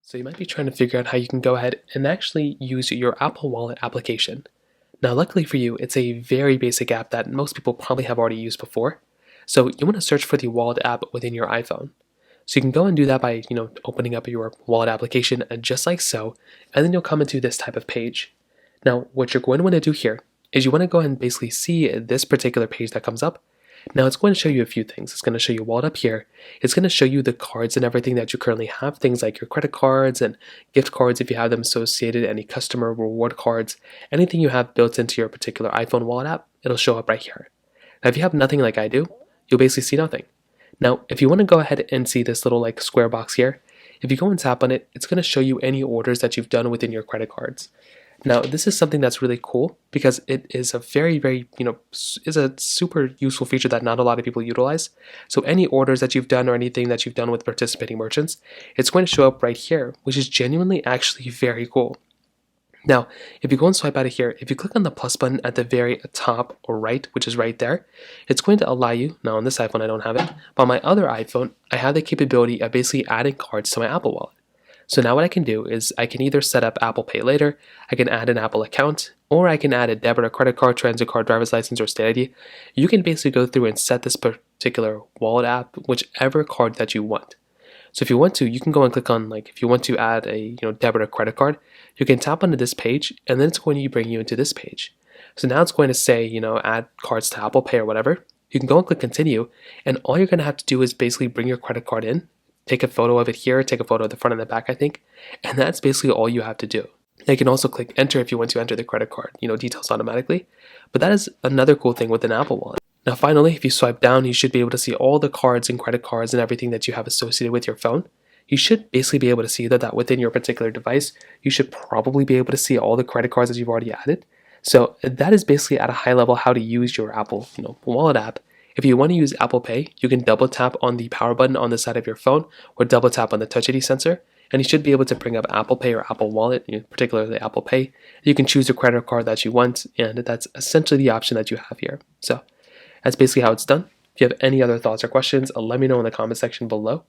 So you might be trying to figure out how you can go ahead and actually use your Apple Wallet application. Now, luckily for you, it's a very basic app that most people probably have already used before. So you want to search for the Wallet app within your iPhone. So you can go and do that by, opening up your Wallet application just like so, and then you'll come into this type of page. Now, what you're going to want to do here is you want to go ahead and basically see this particular page that comes up. Now it's going to show you a few things. It's going to show you Wallet up here. It's going to show you the cards and everything that you currently have, things like your credit cards and gift cards if you have them associated, any customer reward cards, anything you have built into your particular iPhone Wallet app, it'll show up right here. Now if you have nothing like I do, you'll basically see nothing. Now if you want to go ahead and see this little square box here, if you go and tap on it, it's going to show you any orders that you've done within your credit cards. Now, this is something that's really cool because it is a very, is a super useful feature that not a lot of people utilize. So any orders that you've done or anything that you've done with participating merchants, it's going to show up right here, which is genuinely actually very cool. Now, if you go and swipe out of here, if you click on the plus button at the very top or right, which is right there, it's going to allow you, now on this iPhone I don't have it, but on my other iPhone, I have the capability of basically adding cards to my Apple Wallet. So now what I can do is I can either set up Apple Pay Later, I can add an Apple account, or I can add a debit or credit card, transit card, driver's license, or state ID. You can basically go through and set this particular wallet app, whichever card that you want. So if you want to, you can go and click on, if you want to add a debit or credit card, you can tap onto this page, and then it's going to bring you into this page. So now it's going to say, add cards to Apple Pay or whatever. You can go and click continue, and all you're going to have to do is basically bring your credit card in, take a photo of it here, take a photo of the front and the back, I think, and that's basically all you have to do. Now you can also click enter if you want to enter the credit card, details automatically, but that is another cool thing with an Apple Wallet. Now finally, if you swipe down, you should be able to see all the cards and credit cards and everything that you have associated with your phone. You should basically be able to see that within your particular device, you should probably be able to see all the credit cards that you've already added. So that is basically at a high level how to use your Apple Wallet app. If you want to use Apple Pay, you can double tap on the power button on the side of your phone or double tap on the Touch ID sensor, and you should be able to bring up Apple Pay or Apple Wallet, particularly Apple Pay. You can choose the credit card that you want, and that's essentially the option that you have here. So that's basically how it's done. If you have any other thoughts or questions, let me know in the comment section below.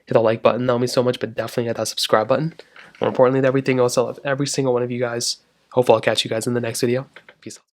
Hit the like button, that would mean so much, but definitely hit that subscribe button. More importantly than everything else, I love every single one of you guys. Hopefully I'll catch you guys in the next video. Peace out.